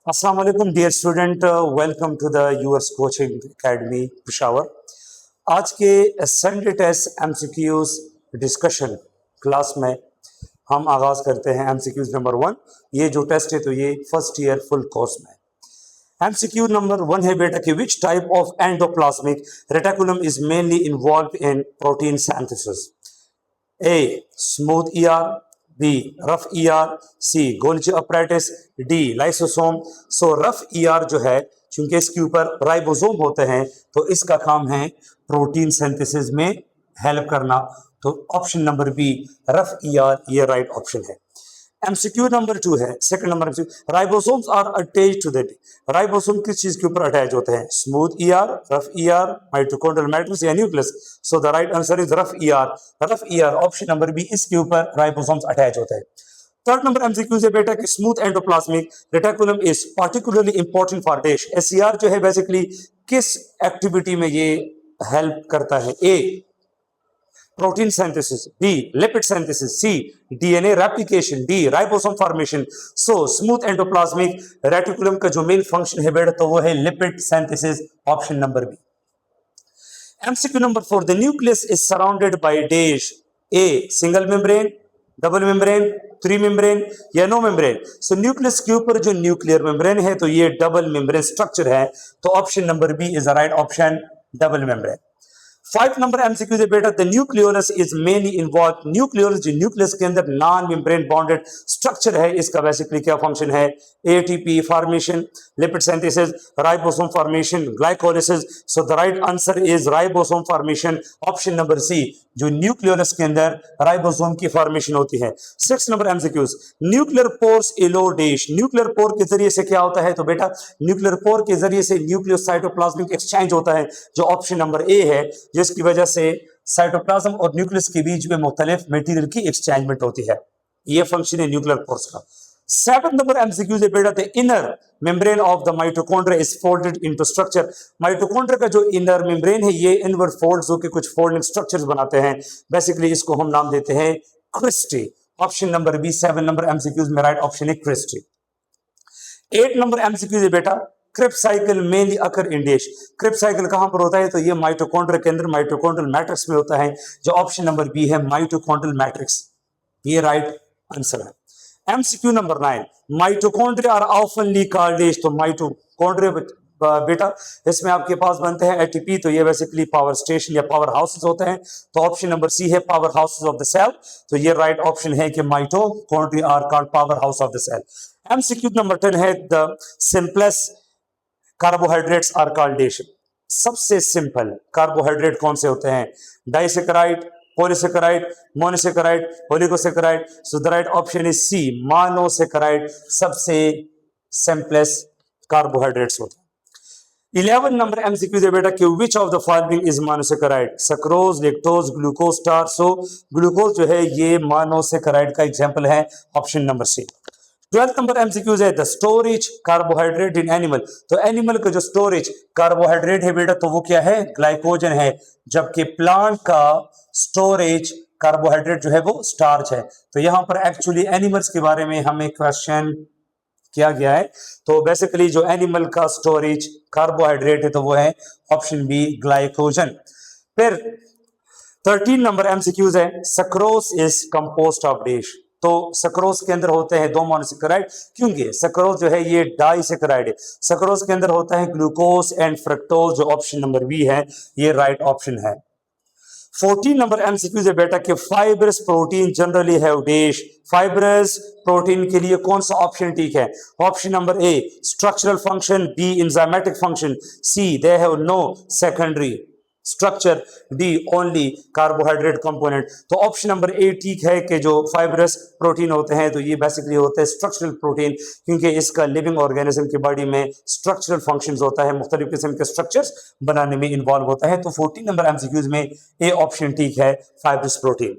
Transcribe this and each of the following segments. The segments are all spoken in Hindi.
Assalamu alaikum dear student, welcome to the yours coaching academy Peshawar। आज के Sunday test MCQs discussion class में हम आगाज करते हैं एमसीक्यूज नंबर 1। ये जो टेस्ट है तो ये फर्स्ट ईयर फुल कोर्स में। एमसीक्यू नंबर 1 है बेटा कि which type of endoplasmic reticulum is mainly involve in protein synthesis. A smooth ER, B rough ER, C Golgi apparatus, D lysosome. So rough ER जो है चूंकि इसके ऊपर राइबोसोम होते हैं तो इसका काम है प्रोटीन सिंथेसिस में हेल्प करना। तो option number B rough ER ये राइट ऑप्शन है। एमसीक्यू नंबर 2 है, second number MCQ, ribosomes are attached to the ribosome किस चीज के ऊपर अटैच होते हैं? Smooth ER, rough ER, mitochondrial matrix या nucleus. So the right answer is rough ER. Rough ER option number B, इसके ऊपर राइबोसोम्स अटैच होते हैं। थर्ड नंबर एमसीक्यू से बेटा कि smooth endoplasmic reticulum is particularly important for dash. SER जो है बेसिकली किस एक्टिविटी में ये हेल्प करता है? A protein synthesis, B lipid synthesis, C DNA replication, D ribosome formation. So smooth endoplasmic reticulum का जो मेन फंक्शन है बेटा तो वो है lipid synthesis, option number B. MCQ number 4, the nucleus is surrounded by dash. A single membrane, double membrane, three membrane या नो मेम्ब्रेन। सो न्यूक्लियस के ऊपर जो न्यूक्लियर मेम्ब्रेन है तो ये डबल मेम्ब्रेन स्ट्रक्चर है। तो option number B is the right option, double membrane. 5 नंबर एमसीक्यू से बेटा the nucleolus is mainly involve. Nucleolus जो न्यूक्लियस के अंदर नॉन मेम्ब्रेन बॉन्डेड स्ट्रक्चर है इसका बेसिकली क्या फंक्शन है? ATP formation, lipid synthesis, ribosome formation, glycolysis. So the right answer is ribosome formation, option number C, जो न्यूक्लियोलस के अंदर राइबोसोम की फॉर्मेशन होती है। 6 नंबर MCQs, nuclear pores allow dash. Nuclear pore के जरिए से क्या होता है? तो बेटा न्यूक्लियर पोर के जरिए से न्यूक्लियोसाइटोप्लाज्मिक एक्सचेंज होता है जो ऑप्शन नंबर ए है, जिसकी वजह से साइटोप्लाज्म और न्यूक्लियस के बीच में मुख्तलिफ मटेरियल की एक्सचेंजमेंट होती है। यह फंक्शन है न्यूक्लियर पोर्स का। 7 नंबर एमसीक्यू से बेटा the inner membrane of the mitochondria is folded into structure. Mitochondria का जो इनर मेम्ब्रेन है ये इनवर्ड फोल्ड्स होकर कुछ फोल्डिंग स्ट्रक्चर्स बनाते हैं। बेसिकली इसको हम नाम देते हैं cristae. Option number B 7 number MCQs में राइट ऑप्शन है क्रिस्टी। 8 नंबर एमसीक्यू से बेटा Krebs cycle mainly occur in dash. Krebs cycle कहां पर होता है? तो ये माइटोकॉन्ड्रिया के अंदर माइटोकॉन्ड्रियल मैट्रिक्स में होता है जो ऑप्शन नंबर बी है माइटोकॉन्ड्रियल मैट्रिक्स, ये राइट आंसर है। एमसीक्यू नंबर 9, माइटोकॉन्ड्रिया आर ऑफनली कॉल्ड डैश। तो माइटोकॉन्ड्रिया बेटा इसमें आपके पास बनते हैं एटीपी, तो ये बेसिकली पावर स्टेशन या पावर हाउसेस होते हैं। तो ऑप्शन नंबर सी है power houses of the cell. तो ये राइट ऑप्शन है कि mitochondria are called power house of the cell. MCQ number 10 है the simplest carbohydrates are called dash. सबसे सिंपल कार्बोहाइड्रेट कौन से होते हैं? Disaccharide, polysaccharide, monosaccharide, oligosaccharide. So the right option is C, monosaccharide सबसे सिंपलेस्ट कार्बोहाइड्रेट्स होते हैं। 11 नंबर एमसीक्यू है बेटा कि which of the following is monosaccharide? Sucrose, lactose, glucose, starch. So glucose जो है ये मोनोसेकेराइड का एग्जांपल है, option number C. 12th number MCQs है the storage carbohydrate in animal. तो एनिमल का जो स्टोरेज कार्बोहाइड्रेट है बेटा तो वो क्या है? ग्लाइकोजन है, जबकि प्लांट का स्टोरेज कार्बोहाइड्रेट जो है वो स्टार्च है। तो यहां पर एक्चुअली एनिमल्स के बारे में हमें क्वेश्चन किया गया है। तो बेसिकली जो एनिमल का स्टोरेज कार्बोहाइड्रेट है तो वो है ऑप्शन बी ग्लाइकोजन। फिर 13 नंबर एमसीक्यूज है sucrose is composed of dash. तो सक्रोज के अंदर होते हैं दो मोनोसेकेराइड, क्योंकि सक्रोज जो है ये डाइसेकेराइड है। सक्रोज के अंदर होता है ग्लूकोज एंड फ्रक्टोज, जो ऑप्शन नंबर बी है ये राइट ऑप्शन है। 14 नंबर एमसीक्यू है बेटा कि fibrous protein generally have dash. Fibrous protein के लिए कौन सा ऑप्शन ठीक है? Option number A structural function, B enzymatic function, C they have no secondary structure, D only carbohydrate component. तो ऑप्शन नंबर ए ठीक है कि जो फाइब्रस प्रोटीन होते हैं तो ये बेसिकली होते हैं स्ट्रक्चरल प्रोटीन, क्योंकि इसका लिविंग ऑर्गेनिज्म की बॉडी में स्ट्रक्चरल फंक्शंस होता है, मुख्तलिफ किस्म के स्ट्रक्चर्स बनाने में इन्वॉल्व होता है। तो 14 नंबर एमसीक्यूज में ए ऑप्शन ठीक है, फाइब्रस प्रोटीन।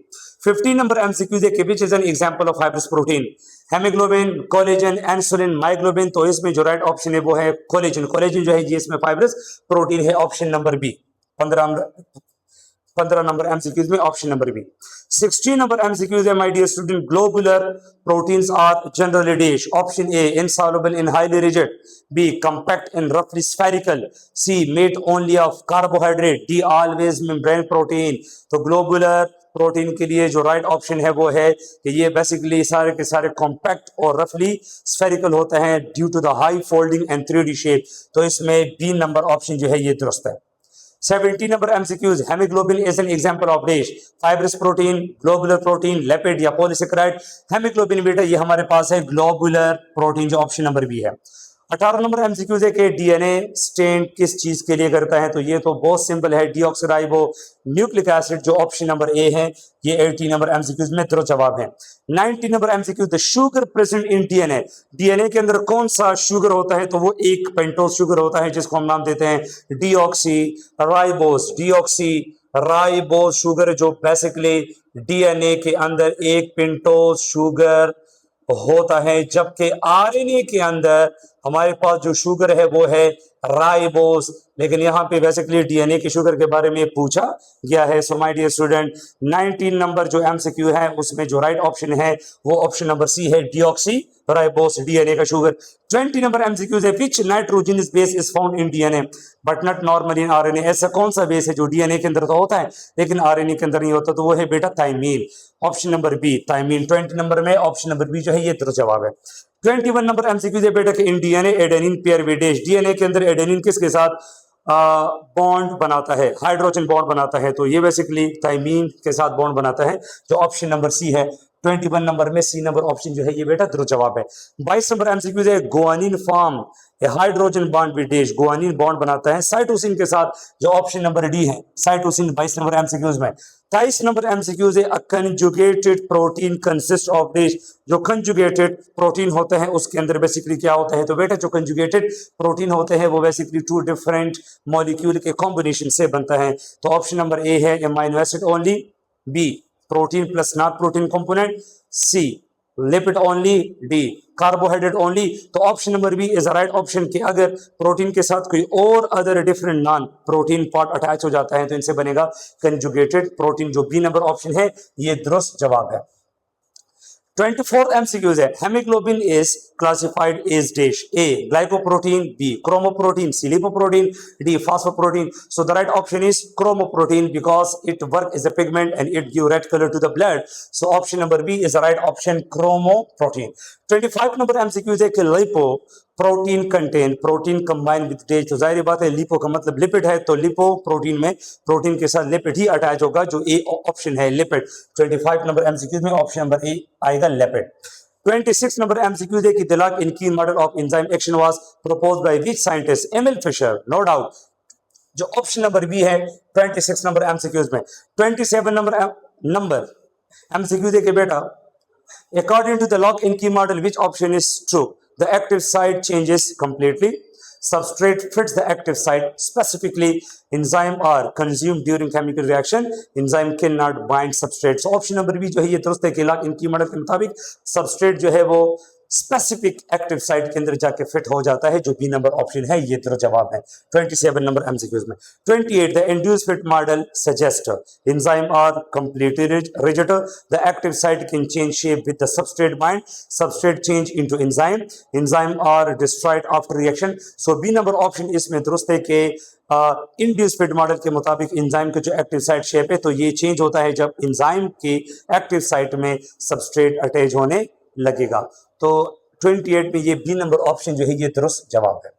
15 नंबर एमसीक्यूज है कि which is an example of fibrous protein? Haemoglobin, collagen, insulin, myoglobin. तो इसमें जो राइट ऑप्शन है वो है कोलेजन। कोलेजन जो है ये इसमें फाइब्रस प्रोटीन है, option number B. 15 15 number MCQs में option number B. 16 number MCQs है my dear student, globular proteins are generally dash, option A insoluble in highly rigid, B compact in रफली spherical, C made only of carbohydrate, D always membrane protein. तो ग्लोबुलर प्रोटीन के लिए जो राइट ऑप्शन है वो है कि ये बेसिकली सारे के सारे कॉम्पैक्ट और रफली स्फेरिकल होते हैं due to the high folding and 3D shape. तो इसमें बी नंबर ऑप्शन जो है ये दुरुस्त है। 17 number MCQs, haemoglobin is an example of dash, fibrous protein, globular protein, lipid या पॉलीसेकेराइड। हेमोग्लोबिन बेटा ये हमारे पास है ग्लोबुलर प्रोटीन, जो ऑप्शन नंबर बी है। 18 नंबर एमसीक्यूज है कि डीएनए स्टेन किस चीज के लिए करता है, तो ये तो बहुत सिंपल है, डीऑक्सीराइबो न्यूक्लिक एसिड, जो ऑप्शन नंबर ए है ये 18 नंबर एमसीक्यूज में दुरुस्त जवाब है। 19 number MCQs, the sugar present in DNA, DNA के अंदर कौन सा शुगर होता है, तो वो एक पेंटोज शुगर होता है जिसको हम नाम देते हैं deoxy ribose. Deoxy ribose sugar जो बेसिकली डीएनए के अंदर एक पेंटोज शुगर होता है, जबकि आरएनए के अंदर हमारे पास जो शुगर है वो है राइबोस। लेकिन यहाँ पे बेसिकली डीएनए के शुगर के बारे में पूछा गया है। So my dear student 19 number जो एमसीक्यू है उसमें जो राइट ऑप्शन है वो ऑप्शन नंबर सी है, डीऑक्सी राइबोस, डीएनए का शुगर। 20 नंबर एमसीक्यू है, which nitrogenous base is found in DNA but not normally in RNA, ऐसा कौन सा बेस है जो डीएनए के अंदर तो होता है लेकिन आरएनए के अंदर नहीं होता, तो वो है बेटा thymine, option number B thymine. 20 number में ऑप्शन नंबर बी जो है ये दुरुस्त जवाब है। 21 नंबर एमसीक्यू है बेटा कि in DNA adenine pair with dash, DNA के अंदर एडेनिन किसके साथ बॉन्ड बनाता है, हाइड्रोजन बॉन्ड बनाता है, तो ये बेसिकली थाइमीन के साथ बॉन्ड बनाता है, जो ऑप्शन नंबर सी है। 21 नंबर में सी नंबर ऑप्शन जो है ये बेटा दुरुस्त जवाब है। 22 नंबर एमसीक्यू है, guanine form hydrogen bond with dash, guanine bond बनाता है साइटोसिन के साथ, जो ऑप्शन नंबर डी है साइटोसिन। 22 नंबर एमसीक्यूज में 23 नंबर एमसीक्यूज है, a conjugated protein consist of dash, जो कंजुगेटेड प्रोटीन होते हैं उसके अंदर बेसिकली क्या होता है, तो बेटा जो कंजुगेटेड प्रोटीन होते हैं वो बेसिकली टू डिफरेंट मॉलिक्यूल के कॉम्बिनेशन से बनता है, तो ऑप्शन नंबर ए है amino acid only, B protein plus not protein component, C lipid only, D carbohydrate only. तो option number B is right option कि अगर प्रोटीन के साथ कोई और other different non protein part attach हो जाता है तो इनसे बनेगा कंजुगेटेड प्रोटीन, जो बी नंबर ऑप्शन है ये दुरुस्त जवाब है। 24th MCQs है, hemoglobin is classified as dash, A glycoprotein, B chromoprotein, C lipoprotein, D phosphoprotein. So the right option is chromoprotein because it works as a pigment and it gives red color to the blood. So option number B is the right option, chromoprotein. 25 number MCQs है कि lipo protein contain, protein combine with days, तो जाहिर बात है लिपो का मतलब लिपिड है, तो लिपो प्रोटीन में प्रोटीन के साथ लिपिड ही अटैच होगा, जो ए ऑप्शन है लिपिड। 25 नंबर एमसीक्यूज में ऑप्शन नंबर ए आएगा लिपिड। 26 नंबर एमसीक्यूज है कि the lock in key model of enzyme action was proposed by which scientist, Emil Fischer, no doubt, जो ऑप्शन नंबर बी है 26 नंबर एमसीक्यूज में। 27 नंबर एमसीक्यूज है कि बेटा according to the lock in key model which option is true, the active site changes completely, substrate fits the active site, specifically enzyme are consumed during chemical reaction, enzyme cannot bind substrate। so option number B जो है ये दुरुस्त है कि लॉक इन की मॉडल के मुताबिक सबस्ट्रेट जो है वो स्पेसिफिक एक्टिव साइट के अंदर जाके फिट हो जाता है, जो बी नंबर ऑप्शन है ये दुरुस्त जवाब है। 27 नंबर एमसीक्यूज में। 28 the induce fit model suggest enzyme are completely rigid, the active site can change shape with the substrate bind, substrate change into enzyme, enzyme are destroyed after reaction. So B number option इसमें दुरुस्त है कि इंड्यूस फिट मॉडल के मुताबिक एंजाइम का जो एक्टिव साइट शेप है तो ये चेंज होता है जब एंजाइम की एक्टिव साइट में सबस्ट्रेट अटैच होने लगेगा। तो 28 में ये बी नंबर ऑप्शन जो है ये दुरुस्त जवाब है।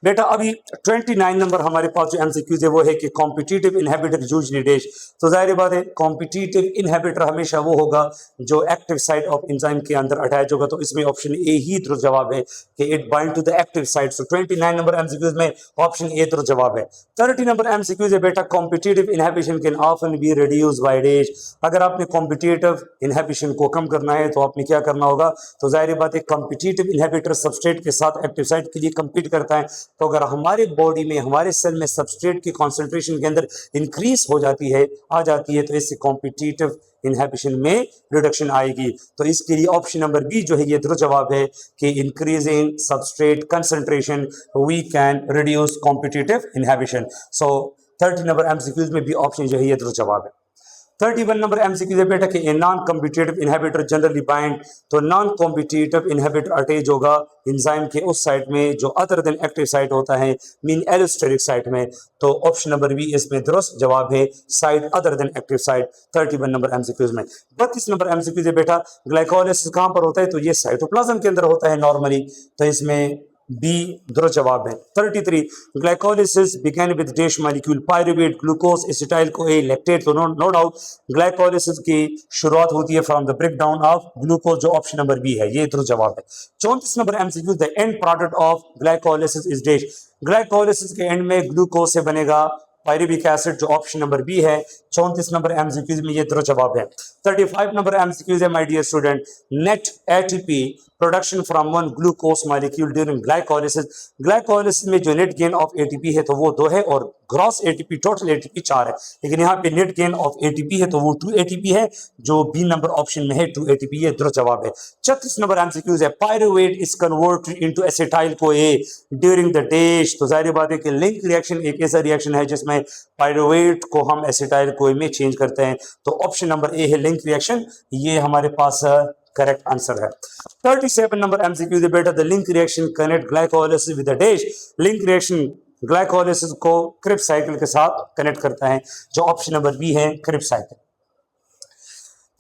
बेटा अभी 29 नंबर हमारे पास जो एमसीक्यूज है वो है कि कॉम्पिटिटिव इनहिबिटर यूजुअली डैश, तो जाहिर बात है कॉम्पिटिटिव इनहिबिटर हमेशा वो होगा जो एक्टिव साइट ऑफ एंजाइम के अंदर अटैच होगा, तो इसमें ऑप्शन ए ही दुरुस्त जवाब है कि it bind to the active site. So 29 number MCQs में ऑप्शन ए दुरुस्त जवाब है। 30 नंबर एमसीक्यूज है बेटा competitive inhibition can often be reduce by dash, अगर आपने कॉम्पिटिटिव इनहिबिशन को कम करना है तो आपने क्या करना होगा, तो जाहिर बात है कॉम्पिटिटिव इनहिबिटर सबस्ट्रेट के साथ एक्टिव साइट के लिए कंपीट करता है, तो अगर हमारे बॉडी में हमारे सेल में सबस्ट्रेट की कॉन्सेंट्रेशन के अंदर इंक्रीज हो जाती है आ जाती है तो इससे कॉम्पिटिटिव इनहिबिशन में रिडक्शन आएगी। तो इसके लिए ऑप्शन नंबर बी जो है ये दुरुस्त जवाब है कि increasing substrate concentration we can reduce competitive inhibition. So 30 number MCQs में भी ऑप्शन जो है ये दुरुस्त जवाब है। 31 नंबर एमसीक्यू है बेटा कि a non competitive inhibitor generally bind, तो नॉन कॉम्पिटिटिव इनहिबिटर अटैच होगा एंजाइम के उस साइट में जो अदर देन एक्टिव साइट होता है, मीन एलोस्टेरिक साइट में। तो ऑप्शन नंबर बी इसमें दुरुस्त जवाब है, site other than active site 31 number MCQs में। 32 नंबर एमसीक्यूज है बेटा ग्लाइकोलाइसिस कहां पर होता है, तो ये साइटोप्लाज्म के अंदर होता है नॉर्मली, तो इसमें बी दुरुस्त जवाब है। 33 glycolysis begin with dash molecule pyruvate glucose acetyl CoA lactate, तो नो डाउट ग्लाइकोलिसिस की शुरुआत होती है from the break down of glucose, जो ऑप्शन नंबर बी है ये दुरुस्त जवाब है। 34 number MCQ the end product of glycolysis is dash, glycolysis के एंड में ग्लूकोज से बनेगा पायरुविक एसिड, जो ऑप्शन नंबर बी है 34 नंबर एमसीक्यूज में ये दुरुस्त जवाब है। 35 नंबर एमसीक्यूज है my dear student, net ATP production from one glucose molecule during glycolysis, glycolysis में जो नेट गेन ऑफ एटीपी है तो वो 2 है और ग्रॉस एटीपी टोटल एटीपी 4 है, लेकिन यहाँ पे नेट गेन ऑफ एटीपी है तो वो 2 एटीपी है, जो बी नंबर ऑप्शन में है 2 एटीपी, ये दुरुस्त जवाब है। 36 नंबर एमसीक्यूज है pyruvate is converted into acetyl CoA during the dash, तो जाहिर बात है कि लिंक रिएक्शन एक ऐसा रिएक्शन है जिसमें पायरुवेट को हम एसिटाइल कोए में चेंज करते हैं, तो ऑप्शन नंबर ए है लिंक रिएक्शन, ये हमारे पास करेक्ट आंसर है। 37 नंबर एमसीक्यू बेटा the link reaction connect glycolysis with the dash, link reaction glycolysis को क्रिप्स साइकिल के साथ कनेक्ट करता है, जो ऑप्शन नंबर बी है क्रिप्स साइकिल।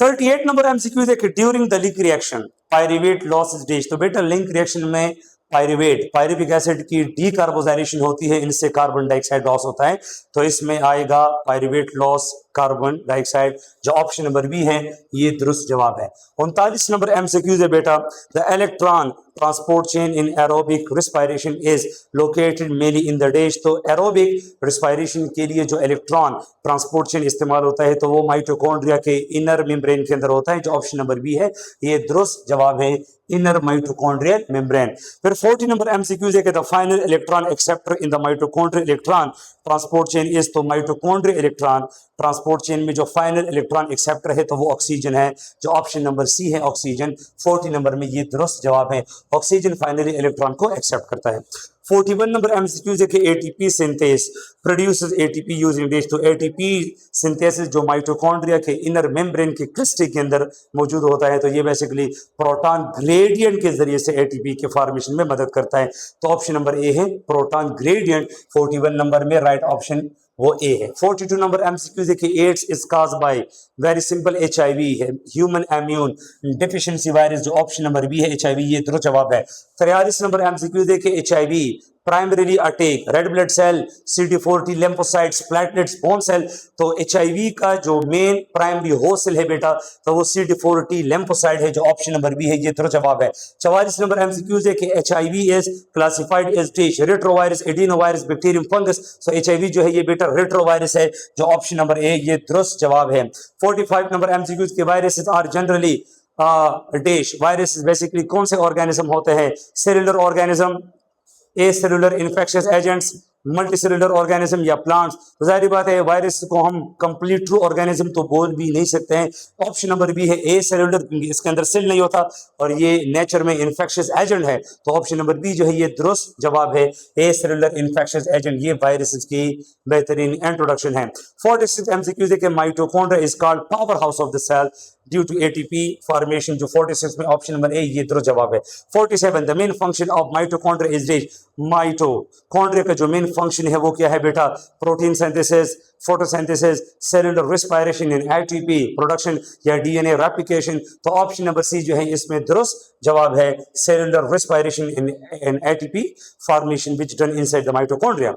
38 नंबर एमसीक्यू है कि during the link reaction pyruvate loss is dash, तो बेटा लिंक रिएक्शन में पायरुविक एसिड की डीकार्बोजाइलेशन होती है, इनसे कार्बन डाइऑक्साइड लॉस होता है, तो इसमें आएगा पायरुवेट लॉस कार्बन डाइऑक्साइड, जो ऑप्शन नंबर बी है ये दुरुस्त जवाब है। 39 नंबर एमसीक्यूज है बेटा the electron transport chain in aerobic respiration is located mainly in the dash, तो एरोबिक रिस्पायरेशन के लिए जो इलेक्ट्रॉन ट्रांसपोर्ट चेन इस्तेमाल होता है तो वो माइटोकॉन्ड्रिया के इनर मेम्ब्रेन के अंदर होता है, जो ऑप्शन नंबर बी है ये दुरुस्त जवाब है, इनर माइटोकॉन्ड्रियल मेम्ब्रेन। फिर 40 नंबर एमसीक्यूज है कि the final electron acceptor in the mitochondrial electron transport chain is, तो माइटोकॉन्ड्रियल इलेक्ट्रॉन ट्रांसपोर्ट चेन में जो फाइनल इलेक्ट्रॉन एक्सेप्टर है तो वो ऑक्सीजन है, जो ऑप्शन नंबर सी है ऑक्सीजन, 40 नंबर में ये दुरुस्त जवाब है, ऑक्सीजन फाइनली इलेक्ट्रॉन को एक्सेप्ट करता है। 41 नंबर एमसीक्यूज है कि ATP synthase produces ATP using dash, तो एटीपी सिंथेसिस जो माइटोकॉन्ड्रिया के इनर मेम्ब्रेन के क्रिस्टल के अंदर मौजूद होता है, तो ये बेसिकली प्रोटॉन ग्रेडियंट के जरिए से एटीपी के फॉर्मेशन में मदद करता है, तो ऑप्शन नंबर ए है प्रोटॉन ग्रेडियंट, 41 नंबर में राइट ऑप्शन वो ए है। 42 नंबर एमसीक्यूज है कि AIDS is caused by very simple HIV है, ह्यूमन इम्यून डेफिशिएंसी वायरस, जो ऑप्शन नंबर बी है एचआईवी, ये दुरुस्त जवाब है। 43 नंबर एमसीक्यूज है कि HIV primarily attack red blood cell, CD40 lymphocytes, platelets, bone cell, तो एचआईवी का जो मेन प्राइमरी होस्ट सेल है बेटा तो वो CD40 लिम्फोसाइट है, जो ऑप्शन नंबर बी है ये दुरुस्त जवाब है। 44 नंबर एमसीक्यूज है कि HIV is classified as dash retrovirus, adenovirus, bacterium, fungus, तो एचआईवी जो है ये बेटा रेट्रोवायरस है, जो ऑप्शन नंबर ए ये दुरुस्त जवाब है। 45 नंबर एमसीक्यूज के viruses are generally dash, virus basically कौन से ऑर्गेनिज्म होते हैं, cellular organism, acellular infectious agents, multicellular organism या प्लांट्स, तो जाहिर बात है वायरस को हम कंप्लीट ट्रू ऑर्गेनिज्म तो बोल भी नहीं सकते हैं, ऑप्शन नंबर बी है ए सेलुलर, इसके अंदर सेल नहीं होता और ये नेचर में इन्फेक्शियस एजेंट है, तो ऑप्शन नंबर बी जो है ये दुरुस्त जवाब है, ए सेलुलर इन्फेक्शियस एजेंट, ये वायरसेस की बेहतरीन इंट्रोडक्शन है। 46 एमसीक्यूज है कि mitochondria is called power house of the cell due to ATP formation, जो 46 में ऑप्शन नंबर ए ये दुरुस्त जवाब है। 47 the main function of mitochondria is dash, mitochondria का जो मेन फंक्शन है वो क्या है बेटा, protein synthesis, photosynthesis, cellular respiration in ATP production या डीएनए रेप्लिकेशन, तो ऑप्शन नंबर सी जो है इसमें दुरुस्त जवाब है, cellular respiration in ATP formation which done inside the mitochondria.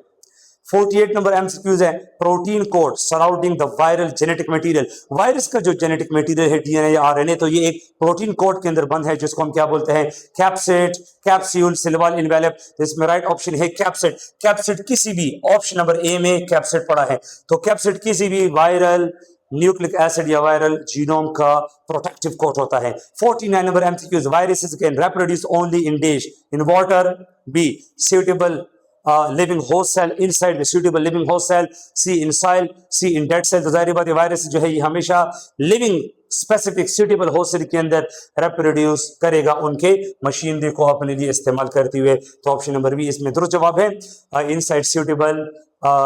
48 number MCQs है protein coat surrounding the viral genetic material, virus का जो जेनेटिक मटेरियल है डीएनए या आरएनए, तो ये एक प्रोटीन कोड के अंदर बंद है जिसको हम क्या बोलते हैं, कैप्सिड, कैप्सूल, सिलवाल, इन्वेलप, इसमें राइट ऑप्शन है कैप्सिड। कैप्सिड किसी भी ऑप्शन नंबर ए में कैप्सिड पड़ा है, तो कैप्सिड किसी भी वायरल न्यूक्लिक एसिड या वायरल जीनोम का प्रोटेक्टिव कोट होता है। 49 number MCQs viruses can reproduce only in dash, in water, B suitable living host cell, inside the suitable living host cell, C inside, C in dead cell. तो जाहिर बात है वायरस जो है ये हमेशा living specific suitable host cell के अंदर रिप्रोड्यूस करेगा उनके मशीनरी को अपने लिए इस्तेमाल करते हुए। तो ऑप्शन नंबर बी इसमें दुरुस्त जवाब है, inside suitable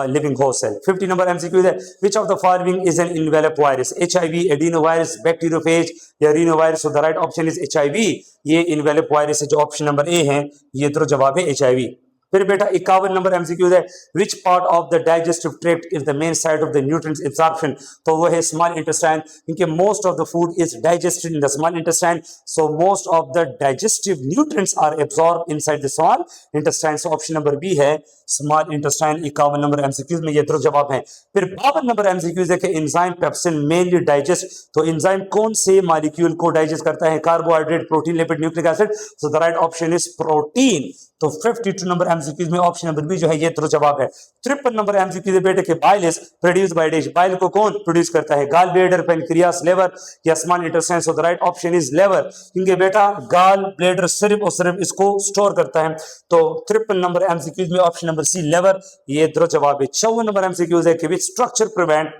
living host cell. 50 number MCQ है, which of the following is an envelope virus? HIV, adenovirus, bacteriophage या rhinovirus? So the right option is HIV. ये इनवेलप वायरस है, जो ऑप्शन नंबर ए है ये तो जवाब है एचआईवी। फिर बेटा 51 नंबर एमसीक्यू है, which part of the digestive tract is the main site of the nutrients absorption? तो वो है स्मॉल इंटेस्टाइन, क्योंकि most of the food is digested in the small intestine, so most of the digestive nutrients are absorb inside the small intestine. So option number B है स्मॉल इंटेस्टाइन। 51 नंबर एमसीक्यूज में ये दुरुस्त जवाब है। फिर 52 नंबर एमसीक्यूज है कि एंजाइम पेप्सिन मेनली डाइजेस्ट, तो एंजाइम कौन से मॉलिक्यूल को डाइजेस्ट करता है? Carbohydrate, protein, lipid, nucleic acid? So the right option is protein. तो 52 नंबर एमसीक्यूज में ऑप्शन नंबर बी जो है ये दुरुस्त जवाब है। 53 नंबर एमसीक्यूज है बेटे के bile is produce by dish, bile को कौन प्रोड्यूस करता है? गाल ब्लैडर, पेनक्रियास, लिवर या small intestine? So the right option is liver, क्योंकि बेटा गाल ब्लैडर सिर्फ और सिर्फ इसको स्टोर करता है। तो 53 नंबर एमसीक्यूज में ऑप्शन नंबर सी लिवर ये दुरुस्त जवाब है। 54 नंबर एमसीक्यूज है कि which structure prevent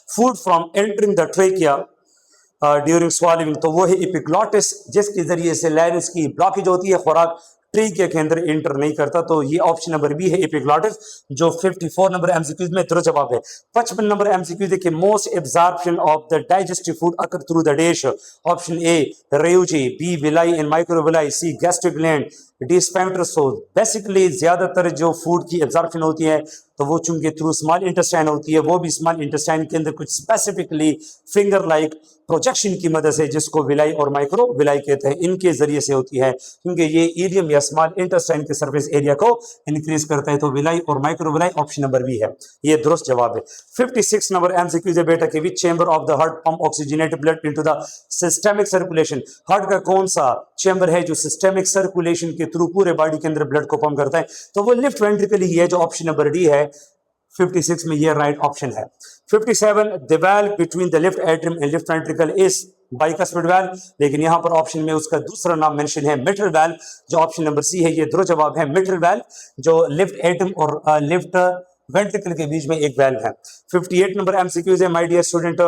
food from entering the trachea during swallowing? तो वो है एपिग्लॉटिस, जिसके जरिए से लाइनस की ब्लॉकेज होती है, खुराक ट्रेकिया के अंदर एंटर नहीं करता। तो ये ऑप्शन नंबर बी है एपिग्लॉटिस, जो 54 नंबर एमसीक्यूज में दुरुस्त जवाब है। 55 नंबर एमसीक्यूज है कि most absorption of the digestive food occur through the dash? Option A rugae, B villi and microvilli, C gastric gland, D sphincter. So basically ज्यादातर जो फूड की एब्जॉर्प्शन होती है तो वो चूंकि थ्रू स्मॉल इंटेस्टाइन होती है, वो भी स्मॉल इंटेस्टाइन के अंदर कुछ स्पेसिफिकली फिंगर लाइक प्रोजेक्शन की मदद से, जिसको विलाई और माइक्रो विलाई कहते हैं, इनके जरिए से होती है, क्योंकि ये इलियम या स्मॉल इंटेस्टाइन के सरफेस एरिया को इंक्रीज करता है। तो विलाई और micro villi option number B है, ये दुरुस्त जवाब है। 56 नंबर एमसीक्यूज है बेटा कि which chamber of the heart pump oxygenated blood into the systemic circulation? Heart का कौन सा चेंबर है जो सिस्टेमिक सर्कुलेशन के थ्रू पूरे बॉडी के अंदर ब्लड को पंप करता है? तो वो लेफ्ट वेंट्रिकल ही है, जो ऑप्शन नंबर डी है। 56 में ये राइट ऑप्शन है। 57 the valve between the left atrium and left ventricle is bicuspid valve, लेकिन यहां पर ऑप्शन में उसका दूसरा नाम मेंशन है मिट्रल वाल्व, जो ऑप्शन नंबर सी है ये दुरुस्त जवाब है। मिट्रल वाल्व जो लेफ्ट एट्रियम और लेफ्ट वेंट्रिकल के बीच में एक वाल्व है। 58 नंबर एमसीक्यूज है माय डियर स्टूडेंट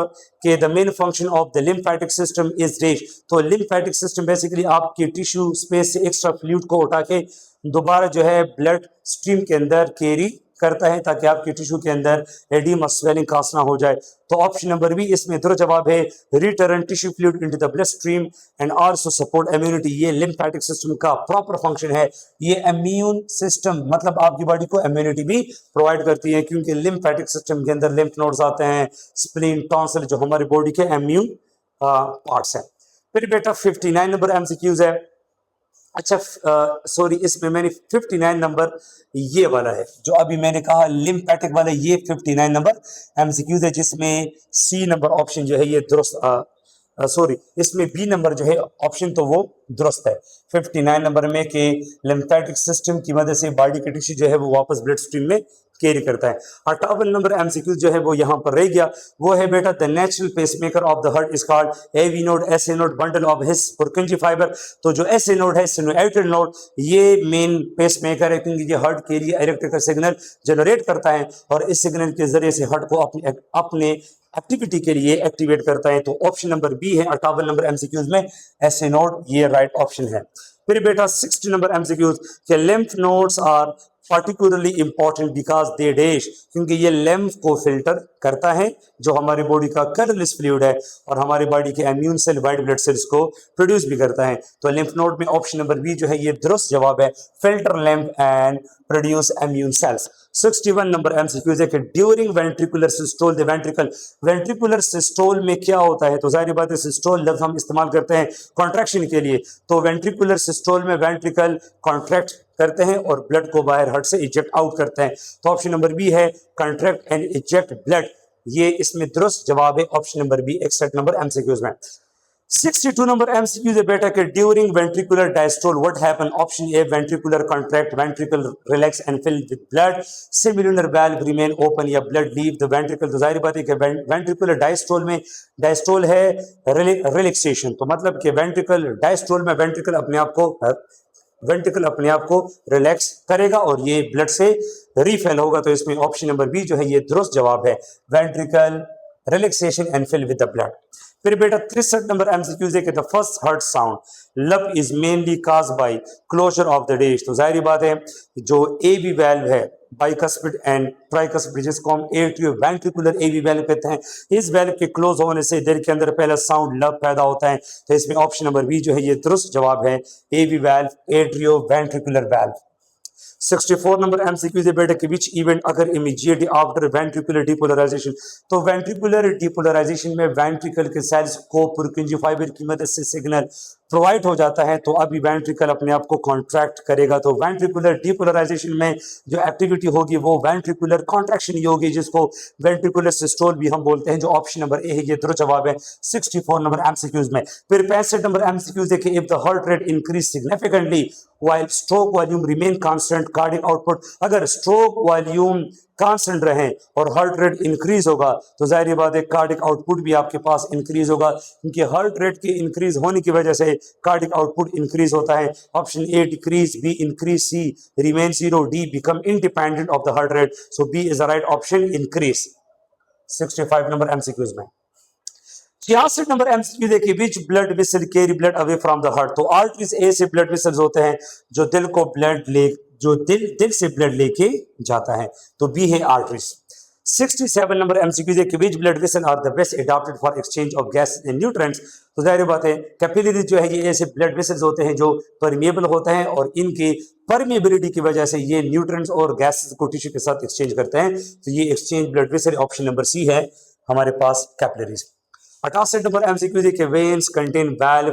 के the main function of the lymphatic system is dash? तो लिम्फेटिक सिस्टम बेसिकली आपके टिश्यू स्पेस से एक्स्ट्रा फ्लूइड को उठा के दोबारा जो है ब्लड स्ट्रीम के अंदर कैरी करता है, ताकि आपके टिश्यू के अंदर एडिमा स्वेलिंग कास्ट ना हो जाए। तो ऑप्शन नंबर बी इसमें दुरुस्त जवाब है, return tissue fluid into the blood stream and also support immunity. ये लिम्फेटिक सिस्टम का प्रॉपर फंक्शन है। ये इम्यून सिस्टम मतलब आपकी बॉडी को इम्यूनिटी भी प्रोवाइड करती है, क्योंकि लिम्फेटिक सिस्टम के अंदर लिम्फ नोड्स आते हैं, स्प्लीन, टॉन्सिल, जो हमारी बॉडी के इम्यून पार्ट्स हैं। फिर बेटा 59 नंबर एमसीक्यूज है। अच्छा सॉरी, इसमें मैंने 59 नंबर ये वाला है जो अभी मैंने कहा लिम्फेटिक वाला, ये 59 नंबर एमसीक्यूज है, जिसमें सी नंबर ऑप्शन जो है ये दुरुस्त, सॉरी इसमें बी नंबर जो है ऑप्शन तो वो दुरुस्त है 59 नंबर में, कि लिम्फेटिक सिस्टम की मदद से बॉडी के टिश्यू जो है वो वापस ब्लड स्ट्रीम में कैरी करता है। 58 नंबर एमसीक्यू जो है वो यहाँ पर रह गया, वो है बेटा the natural pacemaker of the heart is called AV node, S A node, bundle of His Purkinje fibre. तो जो एस ए नोड है, सिनुएटेड नोड, ये मेन पेसमेकर है, क्योंकि ये हार्ट के लिए इलेक्ट्रिकल सिग्नल जनरेट करता है और इस सिग्नल के जरिए से हार्ट को अपने एक्टिविटी के लिए एक्टिवेट करता है। तो ऑप्शन नंबर बी है 58 नंबर एमसीक्यूज में एस ए नोड, ये राइट ऑप्शन है। फिर बेटा 60 नंबर एमसीक्यूज के lymph nodes are particularly important because they dash, क्योंकि ये lymph को फिल्टर करता है, जो हमारी बॉडी का कलरलेस फ्लूइड है और हमारी बॉडी के immune cell, white blood cells को प्रोड्यूस भी करता है। तो लिम्फ नोड में ऑप्शन नंबर बी जो है ये दुरुस्त जवाब है, filter lymph and produce immune cells. 61 number MCQs है कि during ventricular systole the ventricle, ventricular systole में क्या होता है? तो जाहिर बात है सिस्टोल लफ्ज हम इस्तेमाल करते हैं कॉन्ट्रैक्शन के लिए, तो वेंट्रिकुलर सिस्टोल में वेंट्रिकल कॉन्ट्रैक्ट करते हैं और ब्लड को बाहर हार्ट से इजेक्ट आउट करते हैं। तो ऑप्शन नंबर बी है कॉन्ट्रैक्ट एंड इजेक्ट ब्लड, ये इसमें दुरुस्त जवाब है option number B 61 number MCQs में। 62 नंबर एमसीक्यूज है बेटा के during ventricular diastole what happen? Option A ventricular contract, ventricle relax and fill with blood, semilunar valve remain open या ब्लड लीव द वेंट्रिकल। तो जाहिर बात है कि वेंट्रिकुलर डायस्टोल में, डायस्टोल है रिलैक्सेशन, तो मतलब कि वेंट्रिकल डायस्टोल में वेंट्रिकल अपने आप को वेंट्रिकल अपने आप को रिलैक्स करेगा और ये ब्लड से रीफिल होगा। तो इसमें ऑप्शन नंबर बी जो है ये दुरुस्त जवाब है, ventricle relaxation and fill with the blood. फिर बेटा 63 नंबर एमसीक्यू देखे, the first heart sound lub is mainly cause by closure of the dash. तो जाहिर बात है जो एवी वेल्व है बाइकस्पिड एंड ट्राइकस्पिड जिसको हम एट्रियो वेंट्रिकुलर एवी वेल्व कहते हैं, इस वेल्व के क्लोज होने से दिल के अंदर पहला साउंड लब पैदा होता है। तो इसमें ऑप्शन नंबर बी जो है ये दुरुस्त जवाब है, AV valve atrioventricular valve. 64 number MCQ से बेटा कि which event occur immediately after ventricular depolarisation. तो वेंट्रिकुलर डिपोलराइजेशन में वेंट्रिकल के सेल्स को पुरकिंजी फाइबर की मदद से सिग्नल प्रोवाइड हो जाता है, तो अभी वेंट्रिकल अपने आप को कॉन्ट्रैक्ट करेगा। तो वेंट्रिकुलर डिपोलराइजेशन में जो एक्टिविटी होगी वो वेंट्रिकुलर कॉन्ट्रैक्शन ही होगी, जिसको वेंट्रिकुलर सिस्टोल भी हम बोलते हैं। जो ऑप्शन नंबर ए है ये दुरुस्त जवाब है 64 नंबर एमसीक्यूज में। फिर 65 नंबर एमसीक्यूज देखिए, if the heart rate increase significantly while stroke volume remain constant cardiac output। अगर स्ट्रोक वॉल्यूम कांस्टेंट रहे और हार्ट रेट इंक्रीज होगा तो जाहिर बात है कार्डिक आउटपुट भी आपके पास इंक्रीज होगा, क्योंकि हार्ट रेट के इंक्रीज होने की वजह से कार्डिक आउटपुट इंक्रीज होता है। Option A decrease, B increase, C remain zero, D become independent of the heart rate. So B is the right option, increase. 65 number MCQs में 66 नंबर एमसीक्यू देखिए, which blood vessel carry blood away from the heart. तो आर्टरीज ऐसे ब्लड वेसल्स होते हैं जो दिल को ब्लड ले जो दिल से ब्लड लेके जाता है, तो बी है आर्टरीज। 67 नंबर एमसीक्यू देखिए, which blood vessel are the best adopted for exchange of gas and nutrients. तो जाहिर बात है कैपिलरीज जो है ये ऐसे ब्लड वेसल्स होते हैं जो परमिएबल होते हैं और इनकी परमिएबिलिटी की वजह से ये न्यूट्रिएंट्स और गैसेस को टिश्यू के साथ एक्सचेंज करते हैं। तो ये exchange blood vessel option number C है हमारे पास कैपिलरीज। 68 नंबर एमसीक्यू देखिए, वेन्स कंटेन वाल्व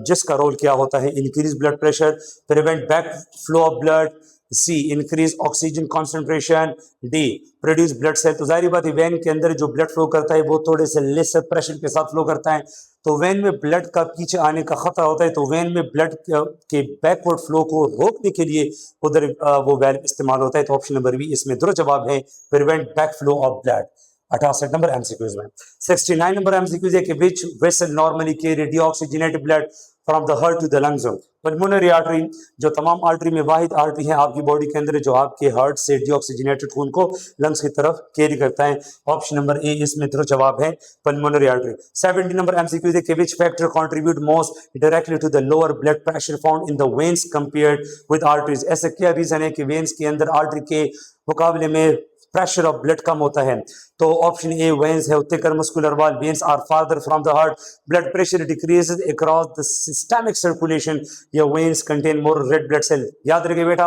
जिसका रोल क्या होता है, increase blood pressure, prevent back flow of blood, C increase oxygen concentration, D produce blood cell. तो जाहिर बात है वेन के अंदर जो ब्लड फ्लो करता है वो थोड़े से लेसर प्रेशर के साथ फ्लो करता है, तो वेन में ब्लड का पीछे आने का खतरा होता है, तो वेन में ब्लड के बैकवर्ड फ्लो को रोकने के लिए उधर वो वेल्व इस्तेमाल होता है। तो ऑप्शन नंबर बी इसमें दुरुस्त जवाब है, prevent back flow of blood. 68 number MCQs में 69 नंबर एमसीक्यूज है कि which vessel normally carry deoxygenated blood from the heart to the lungs. Pulmonary artery जो तमाम आर्टरी में वाहिद आर्टरी है आपकी बॉडी के अंदर जो आपके हार्ट से डीऑक्सीजनेटेड खून को लंग्स की तरफ कैरी करता है। ऑप्शन नंबर ए इसमें दुरुस्त जवाब है, पल्मोनरी आर्टरी। 70 नंबर एमसीक्यूज है कि which factor contribute most directly to the lower blood pressure found in the veins compared with arteries. ऐसा क्या रीजन है कि वेन्स के अंदर आर्टरी के मुकाबले में प्रेशर ऑफ ब्लड कम होता है। तो ऑप्शन ए वेन्स है, thicker muscular wall, veins are farther from the heart, blood pressure decreases across the systemic circulation, या veins contain more red blood cell. याद रखिए बेटा,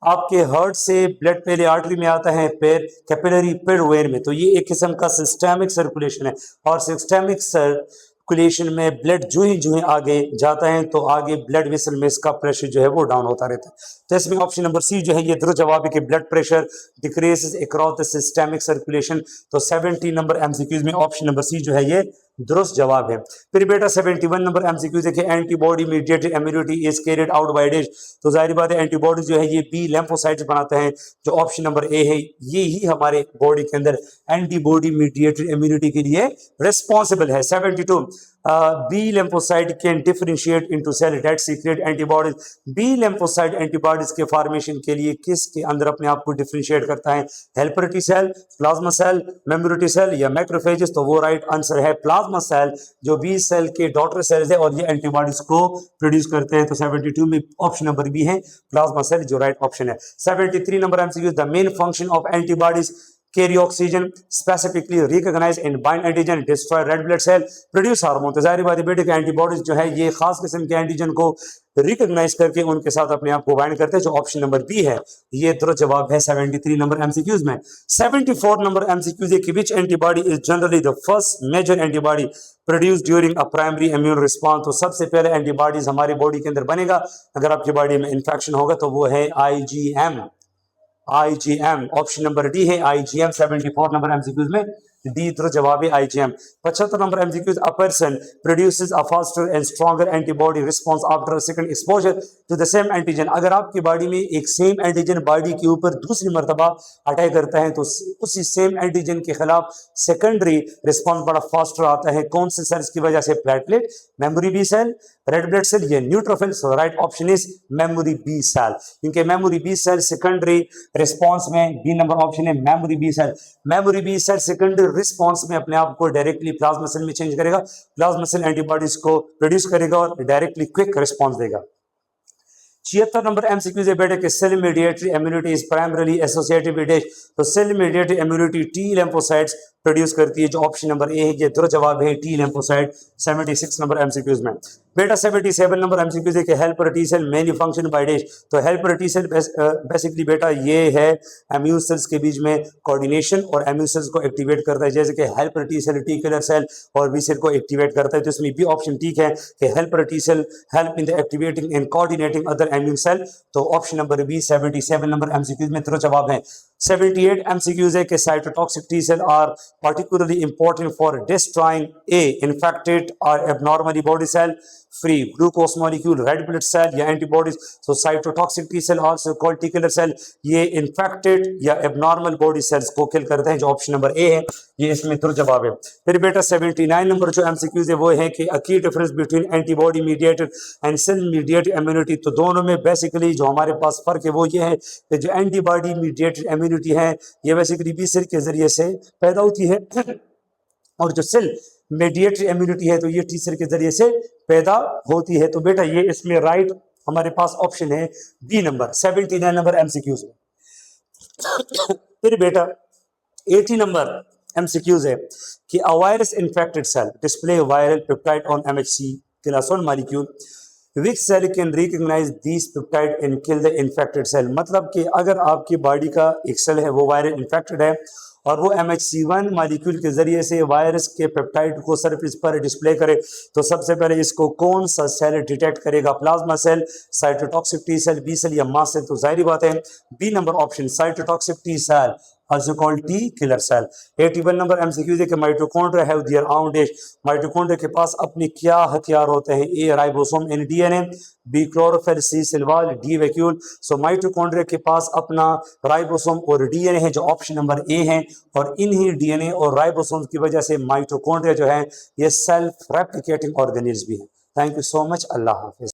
आपके हार्ट से ब्लड पहले आर्टरी में आता है, फिर कैपिलरी, फिर वेन में, तो ये एक किस्म का सिस्टमिक सर्कुलेशन है। और सिस्टमिक सर्कुलेशन में ब्लड जो ही आगे जाता है तो आगे ब्लड वेसल में इसका प्रेशर जो है वो डाउन होता रहता है। तो इसमें ऑप्शन नंबर सी जो है ये दुरुस्त जवाब है कि blood pressure decreases across the systemic circulation. तो 70 नंबर एमसीक्यूज में ऑप्शन नंबर सी जो है ये दुरुस्त जवाब है। फिर बेटा 71 नंबर एमसीक्यूज देखिए, antibody mediated immunity is carried out by dash. तो जाहिर बात है एंटीबॉडी जो है ये बी लिम्फोसाइट्स बनाते हैं, जो ऑप्शन नंबर ए है ये ही हमारे बॉडी के अंदर एंटीबॉडी मीडिएटेड इम्यूनिटी के लिए रिस्पॉन्सिबल है। 72 B lymphocyte can differentiate into cell that secrete antibodies। B lymphocyte antibodies के फॉर्मेशन के लिए किसके अंदर अपने आप को डिफरेंशिएट करता है, helper T cell, plasma cell, memory cell या मैक्रोफेजेस। तो वो राइट आंसर है प्लाज्मा सेल, जो बी सेल के डॉटर सेल्स है और ये एंटीबॉडीज को प्रोड्यूस करते हैं। तो 72 में ऑप्शन नंबर बी है प्लाज्मा सेल जो राइट ऑप्शन है। 73 number MCQ, the main function of antibodies carry oxygen, specifically recognize and bind antigen, destroy red blood cell, produce hormone। तो जाहिर बात है बेटे कि एंटीबॉडीज जो है ये खास किस्म के एंटीजन को रिकॉग्नाइज करके उनके साथ अपने आप को बाइंड करते हैं, जो ऑप्शन नंबर बी है ये दुरुस्त जवाब है 73 नंबर एमसीक्यूज में। 74 नंबर एमसीक्यूज है कि which antibody is generally the first major antibody produce during a primary immune response. तो सबसे पहले एंटीबॉडीज हमारी बॉडी के अंदर बनेगा अगर आपकी बॉडी में इंफेक्शन होगा, तो वो है IgM। ऑप्शन नंबर डी है IgM। 74 नंबर एमसीक्यूज में डी दुरुस्त जवाब है IgM। 75 number MCQs, a person produces a faster and stronger antibody response after second exposure to the same antigen. अगर आपकी बॉडी में एक सेम एंटीजन बॉडी के ऊपर दूसरी मर्तबा अटैक करता है तो उसी सेम एंटीजन के खिलाफ सेकेंडरी रिस्पांस बड़ा फास्टर आता है। कौन से सेल्स की वजह से, platelet, memory B cell, red blood cell, ये neutrophil. So right option is memory B cell, क्योंकि memory B cell secondary response में, बी नंबर ऑप्शन है memory B cell. Memory B cell secondary response में अपने आप को डायरेक्टली प्लाज्मा सेल में चेंज करेगा, प्लाज्मा सेल एंटीबॉडीज को प्रोड्यूस करेगा और डायरेक्टली क्विक रिस्पॉन्स देगा। 76 नंबर एमसीक्यू है बेटे कि cell mediatory immunity is primarily associated with, तो cell mediatory immunity T lymphocytes produce करती है, जो ऑप्शन नंबर ए है, ये दो जवाब है टी लिम्फोसाइट। 76 नंबर एमसीक्यूज में बेटा 77 नंबर एमसीक्यूज है कि helper T cell mainly function by dash, तो हेल्पर टी सेल बेसिकली बेटा ये है इम्यून सेल्स के बीच में कोऑर्डिनेशन और इम्यून सेल्स को एक्टिवेट करता है, जैसे कि helper T cell T killer cell और बी सेल को एक्टिवेट करता है। तो इसमें भी ऑप्शन ठीक है कि helper T cell help in the activating and coordinating other immune cell, तो option number B 77 number MCQs में तीनों जवाब हैं। 78 एमसीक्यूज है कि cytotoxic T cell are particularly important for destroying a infected or abnormally body cell free glucose molecule, red blood cell या antibodies। so cytotoxic T cell also called T killer cell, ये infected या abnormal body cells को किल करते हैं, जो ऑप्शन नंबर ए है, ये इसमें तो जवाब है। फिर बेटा 79 नंबर जो एमसीक्यूज है वो है कि a key difference between antibody mediated and cell mediated immunity, तो दोनों में बेसिकली जो हमारे पास फर्क है वो ये है कि जो एंटीबॉडी मीडिएटेड इम्यूनिटी है ये बेसिकली बी सेल के जरिए से पैदा होती है और जो सेल मीडिएटरी इम्यूनिटी है तो ये टी सेल के जरिए से पैदा होती है। तो बेटा ये इसमें राइट हमारे पास ऑप्शन है बी नंबर 79 नंबर एमसीक्यूज में। फिर बेटा 80 नंबर एमसीक्यूज है कि a virus infected cell display viral peptide on MHC class 1 molecule, which cell can recognise this peptide and kill the infected cell, मतलब कि अगर आपकी बॉडी का एक सेल है वो वायरल इन्फेक्टेड है और वो MHC1 मॉलिक्यूल के जरिए से वायरस के पेप्टाइड को सरफेस पर डिस्प्ले करे, तो सबसे पहले इसको कौन सा सेल डिटेक्ट करेगा, plasma cell, cytotoxic T cell, B cell या मास सेल, तो जाहिर बात है B number option cytotoxic T cell also called T killer cell। 81 number MCQ है कि mitochondria have their own dash, mitochondria के पास अपने क्या हथियार होते हैं, A ribosome and DNA, B chlorophyll, C cell wall, D vacuole. So mitochondria के पास अपना राइबोसोम और डीएनए है, जो ऑप्शन नंबर ए है, और इन्हीं डीएनए और राइबोसोम की वजह से माइटोकॉन्ड्रिया जो है ये सेल्फ रेप्लिकेटिंग ऑर्गेनिज्म भी है। Thank you so much, Allah Hafiz.